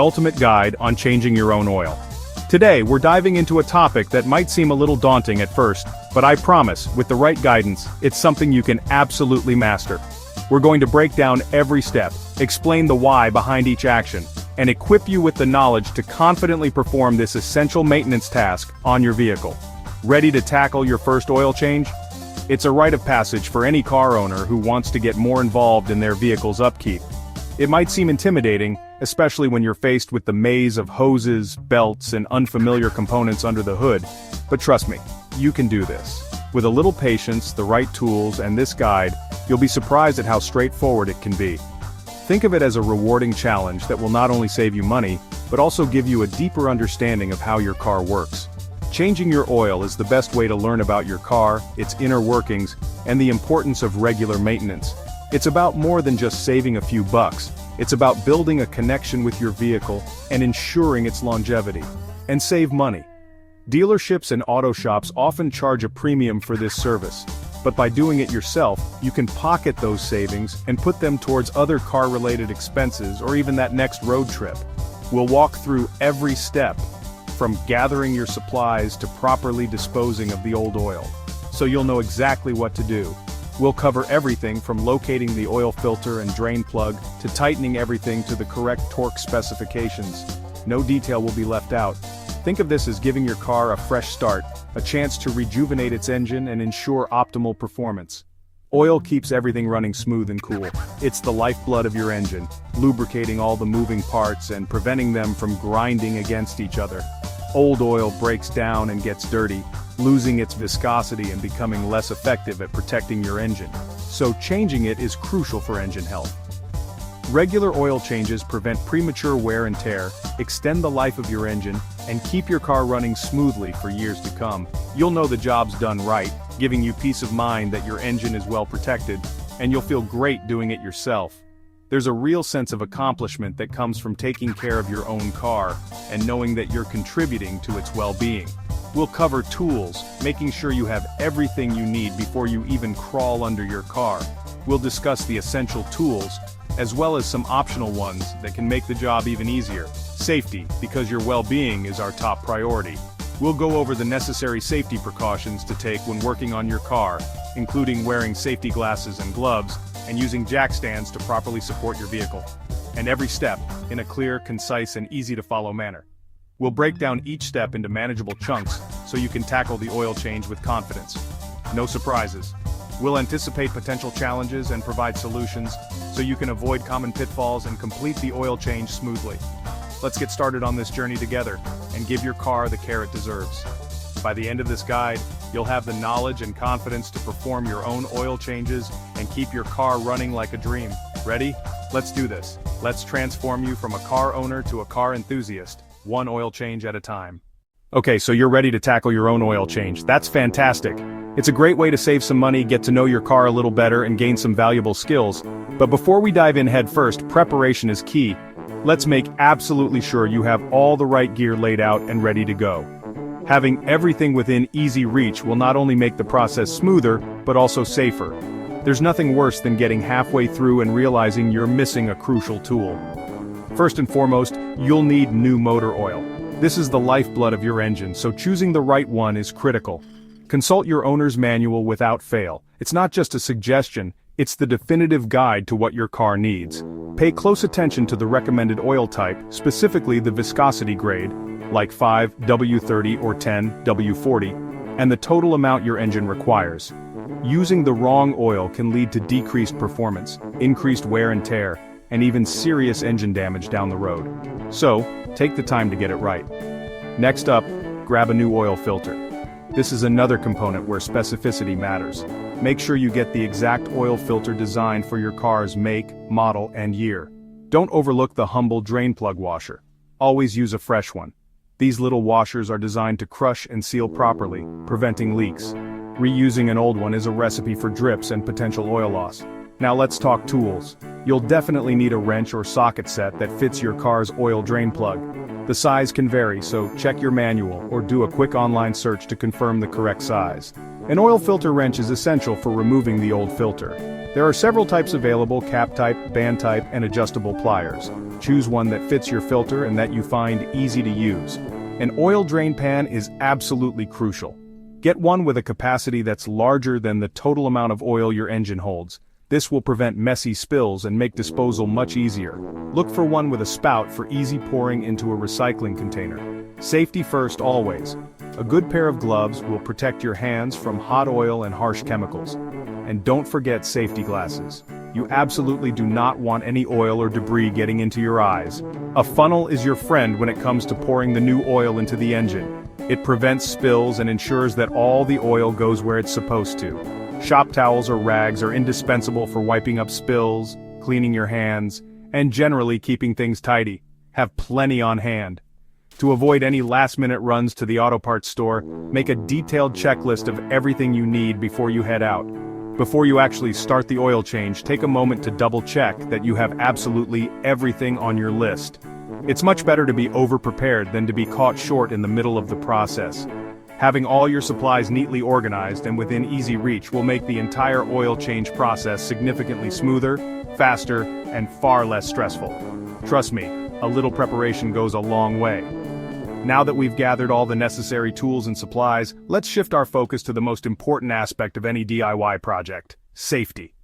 Ultimate guide on changing your own oil. Today, we're diving into a topic that might seem a little daunting at first, but I promise, with the right guidance, it's something you can absolutely master. We're going to break down every step, explain the why behind each action, and equip you with the knowledge to confidently perform this essential maintenance task on your vehicle. Ready to tackle your first oil change? It's a rite of passage for any car owner who wants to get more involved in their vehicle's upkeep. It might seem intimidating, especially when you're faced with the maze of hoses, belts, and unfamiliar components under the hood, but trust me, you can do this. With a little patience, the right tools, and this guide, you'll be surprised at how straightforward it can be. Think of it as a rewarding challenge that will not only save you money, but also give you a deeper understanding of how your car works. Changing your oil is the best way to learn about your car, its inner workings, and the importance of regular maintenance. It's about more than just saving a few bucks. It's about building a connection with your vehicle and ensuring its longevity. And save money. Dealerships and auto shops often charge a premium for this service, but by doing it yourself, you can pocket those savings and put them towards other car-related expenses or even that next road trip. We'll walk through every step, from gathering your supplies to properly disposing of the old oil, so you'll know exactly what to do. We'll cover everything from locating the oil filter and drain plug to tightening everything to the correct torque specifications. No detail will be left out. Think of this as giving your car a fresh start, a chance to rejuvenate its engine and ensure optimal performance. Oil keeps everything running smooth and cool. It's the lifeblood of your engine, lubricating all the moving parts and preventing them from grinding against each other. Old oil breaks down and gets dirty, losing its viscosity and becoming less effective at protecting your engine. So changing it is crucial for engine health. Regular oil changes prevent premature wear and tear, extend the life of your engine, and keep your car running smoothly for years to come. You'll know the job's done right, giving you peace of mind that your engine is well protected, and you'll feel great doing it yourself. There's a real sense of accomplishment that comes from taking care of your own car, and knowing that you're contributing to its well-being. We'll cover tools, making sure you have everything you need before you even crawl under your car. We'll discuss the essential tools, as well as some optional ones that can make the job even easier. Safety, because your well-being is our top priority. We'll go over the necessary safety precautions to take when working on your car, including wearing safety glasses and gloves, and using jack stands to properly support your vehicle. And every step, in a clear, concise, and easy-to-follow manner. We'll break down each step into manageable chunks, so you can tackle the oil change with confidence. No surprises. We'll anticipate potential challenges and provide solutions, so you can avoid common pitfalls and complete the oil change smoothly. Let's get started on this journey together, and give your car the care it deserves. By the end of this guide, you'll have the knowledge and confidence to perform your own oil changes and keep your car running like a dream. Ready? Let's do this. Let's transform you from a car owner to a car enthusiast, one oil change at a time. Okay, so you're ready to tackle your own oil change. That's fantastic. It's a great way to save some money, get to know your car a little better, and gain some valuable skills. But before we dive in head first, preparation is key. Let's make absolutely sure you have all the right gear laid out and ready to go. Having everything within easy reach will not only make the process smoother, but also safer. There's nothing worse than getting halfway through and realizing you're missing a crucial tool. First and foremost, you'll need new motor oil. This is the lifeblood of your engine, so choosing the right one is critical. Consult your owner's manual without fail. It's not just a suggestion, it's the definitive guide to what your car needs. Pay close attention to the recommended oil type, specifically the viscosity grade, like 5W30 or 10W40, and the total amount your engine requires. Using the wrong oil can lead to decreased performance, increased wear and tear, and even serious engine damage down the road. So, take the time to get it right. Next up, grab a new oil filter. This is another component where specificity matters. Make sure you get the exact oil filter designed for your car's make, model, and year. Don't overlook the humble drain plug washer. Always use a fresh one. These little washers are designed to crush and seal properly, preventing leaks. Reusing an old one is a recipe for drips and potential oil loss. Now let's talk tools. You'll definitely need a wrench or socket set that fits your car's oil drain plug. The size can vary, so check your manual or do a quick online search to confirm the correct size. An oil filter wrench is essential for removing the old filter. There are several types available: cap type, band type, and adjustable pliers. Choose one that fits your filter and that you find easy to use. An oil drain pan is absolutely crucial. Get one with a capacity that's larger than the total amount of oil your engine holds. This will prevent messy spills and make disposal much easier. Look for one with a spout for easy pouring into a recycling container. Safety first always. A good pair of gloves will protect your hands from hot oil and harsh chemicals. And don't forget safety glasses. You absolutely do not want any oil or debris getting into your eyes. A funnel is your friend when it comes to pouring the new oil into the engine. It prevents spills and ensures that all the oil goes where it's supposed to. Shop towels or rags are indispensable for wiping up spills, cleaning your hands, and generally keeping things tidy. Have plenty on hand. To avoid any last-minute runs to the auto parts store, make a detailed checklist of everything you need before you head out. Before you actually start the oil change, take a moment to double-check that you have absolutely everything on your list. It's much better to be over-prepared than to be caught short in the middle of the process. Having all your supplies neatly organized and within easy reach will make the entire oil change process significantly smoother, faster, and far less stressful. Trust me, a little preparation goes a long way. Now that we've gathered all the necessary tools and supplies, let's shift our focus to the most important aspect of any DIY project: safety.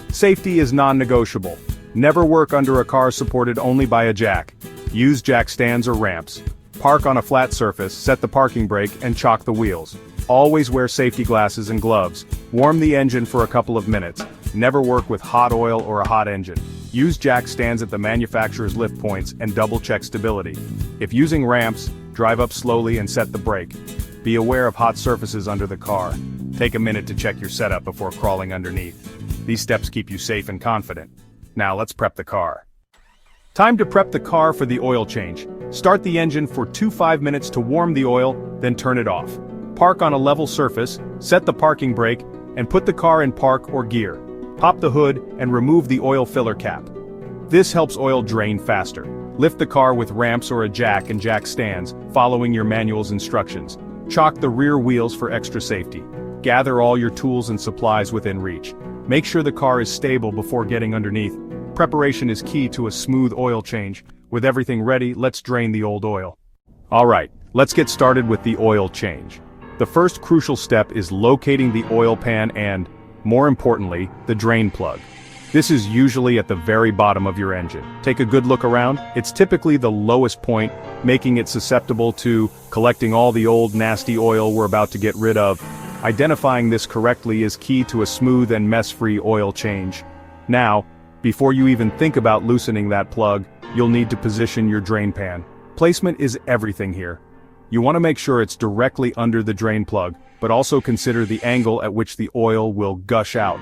Safety is non-negotiable. Never work under a car supported only by a jack. Use jack stands or ramps. Park on a flat surface, set the parking brake, and chock the wheels. Always wear safety glasses and gloves. Warm the engine for a couple of minutes. Never work with hot oil or a hot engine. Use jack stands at the manufacturer's lift points and double-check stability. If using ramps, drive up slowly and set the brake. Be aware of hot surfaces under the car. Take a minute to check your setup before crawling underneath. These steps keep you safe and confident. Now let's prep the car. Time to prep the car for the oil change. Start the engine for 5 minutes to warm the oil, then turn it off. Park on a level surface, set the parking brake, and put the car in park or gear. Pop the hood and remove the oil filler cap. This helps oil drain faster. Lift the car with ramps or a jack and jack stands, following your manual's instructions. Chock the rear wheels for extra safety. Gather all your tools and supplies within reach. Make sure the car is stable before getting underneath. Preparation is key to a smooth oil change. With everything ready, let's drain the old oil. Alright, let's get started with the oil change. The first crucial step is locating the oil pan and, more importantly, the drain plug. This is usually at the very bottom of your engine. Take a good look around. It's typically the lowest point, making it susceptible to collecting all the old nasty oil we're about to get rid of. Identifying this correctly is key to a smooth and mess-free oil change. Now, before you even think about loosening that plug, you'll need to position your drain pan. Placement is everything here. You want to make sure it's directly under the drain plug, but also consider the angle at which the oil will gush out.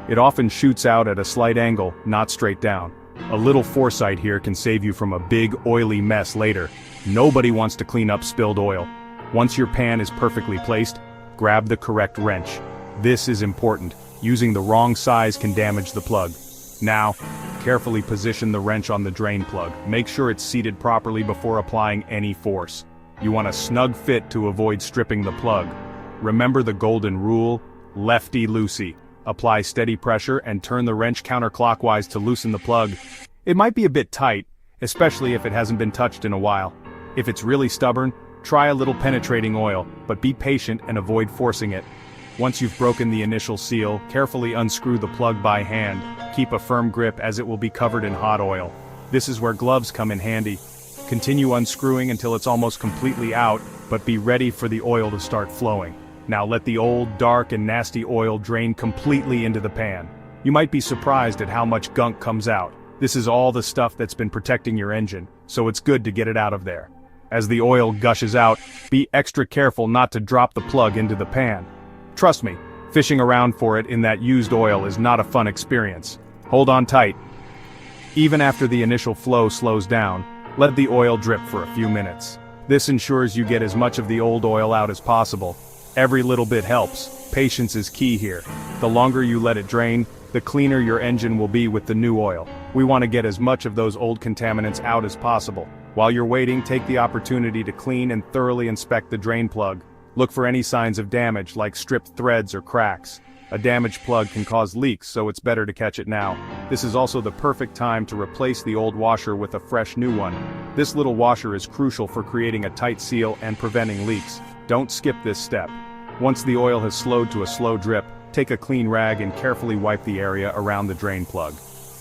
It often shoots out at a slight angle, not straight down. A little foresight here can save you from a big, oily mess later. Nobody wants to clean up spilled oil. Once your pan is perfectly placed, grab the correct wrench. This is important. Using the wrong size can damage the plug. Now, carefully position the wrench on the drain plug. Make sure it's seated properly before applying any force. You want a snug fit to avoid stripping the plug. Remember the golden rule, lefty-loosey. Apply steady pressure and turn the wrench counterclockwise to loosen the plug. It might be a bit tight, especially if it hasn't been touched in a while. If it's really stubborn, try a little penetrating oil, but be patient and avoid forcing it. Once you've broken the initial seal, carefully unscrew the plug by hand. Keep a firm grip as it will be covered in hot oil. This is where gloves come in handy. Continue unscrewing until it's almost completely out, but be ready for the oil to start flowing. Now let the old, dark and nasty oil drain completely into the pan. You might be surprised at how much gunk comes out. This is all the stuff that's been protecting your engine, so it's good to get it out of there. As the oil gushes out, be extra careful not to drop the plug into the pan. Trust me, fishing around for it in that used oil is not a fun experience. Hold on tight. Even after the initial flow slows down, let the oil drip for a few minutes. This ensures you get as much of the old oil out as possible. Every little bit helps. Patience is key here. The longer you let it drain, the cleaner your engine will be with the new oil. We want to get as much of those old contaminants out as possible. While you're waiting, take the opportunity to clean and thoroughly inspect the drain plug. Look for any signs of damage like stripped threads or cracks. A damaged plug can cause leaks, so it's better to catch it now. This is also the perfect time to replace the old washer with a fresh new one. This little washer is crucial for creating a tight seal and preventing leaks. Don't skip this step. Once the oil has slowed to a slow drip, take a clean rag and carefully wipe the area around the drain plug.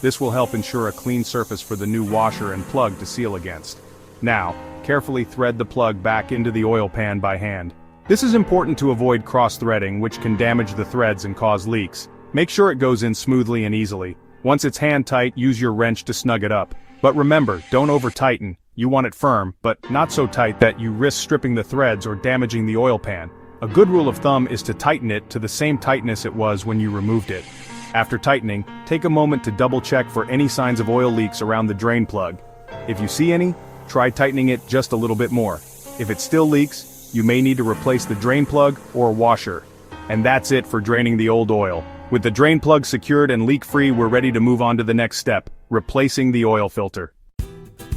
This will help ensure a clean surface for the new washer and plug to seal against. Now, carefully thread the plug back into the oil pan by hand. This is important to avoid cross-threading, which can damage the threads and cause leaks. Make sure it goes in smoothly and easily. Once it's hand-tight, use your wrench to snug it up. But remember, don't over-tighten. You want it firm, but not so tight that you risk stripping the threads or damaging the oil pan. A good rule of thumb is to tighten it to the same tightness it was when you removed it. After tightening, take a moment to double-check for any signs of oil leaks around the drain plug. If you see any, try tightening it just a little bit more. If it still leaks, you may need to replace the drain plug or washer. And that's it for draining the old oil. With the drain plug secured and leak-free, we're ready to move on to the next step, replacing the oil filter.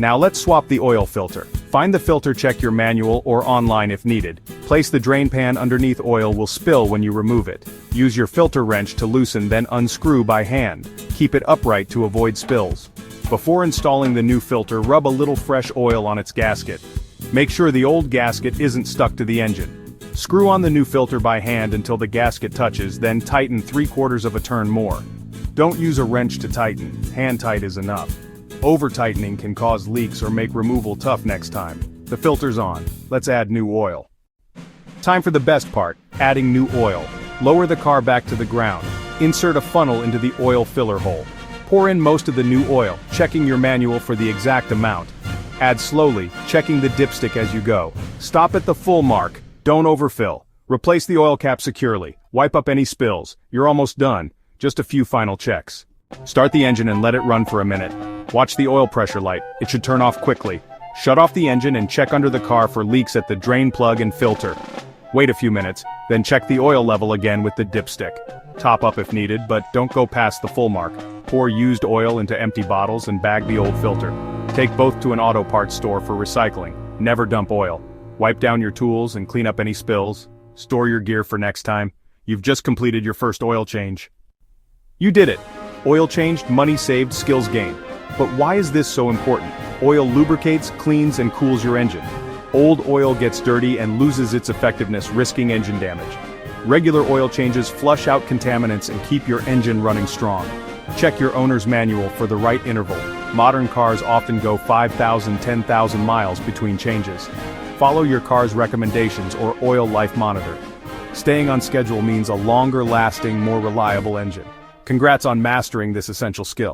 Now let's swap the oil filter. Find the filter, check your manual or online if needed. Place the drain pan underneath. Oil will spill when you remove it. Use your filter wrench to loosen, then unscrew by hand. Keep it upright to avoid spills. Before installing the new filter, rub a little fresh oil on its gasket. Make sure the old gasket isn't stuck to the engine. Screw on the new filter by hand until the gasket touches, then tighten 3/4 of a turn more. Don't use a wrench to tighten, hand tight is enough. Over-tightening can cause leaks or make removal tough next time. The filter's on, let's add new oil. Time for the best part, adding new oil. Lower the car back to the ground. Insert a funnel into the oil filler hole. Pour in most of the new oil, checking your manual for the exact amount. Add slowly, checking the dipstick as you go. Stop at the full mark, don't overfill. Replace the oil cap securely, wipe up any spills. You're almost done, just a few final checks. Start the engine and let it run for a minute. Watch the oil pressure light, it should turn off quickly. Shut off the engine and check under the car for leaks at the drain plug and filter. Wait a few minutes, then check the oil level again with the dipstick. Top up if needed, but don't go past the full mark. Pour used oil into empty bottles and bag the old filter. Take both to an auto parts store for recycling. Never dump oil. Wipe down your tools and clean up any spills. Store your gear for next time. You've just completed your first oil change. You did it. Oil changed, money saved, skills gained. But why is this so important? Oil lubricates, cleans, and cools your engine. Old oil gets dirty and loses its effectiveness, risking engine damage. Regular oil changes flush out contaminants and keep your engine running strong. Check your owner's manual for the right interval. Modern cars often go 5,000, 10,000 miles between changes. Follow your car's recommendations or oil life monitor. Staying on schedule means a longer lasting, more reliable engine. Congrats on mastering this essential skill.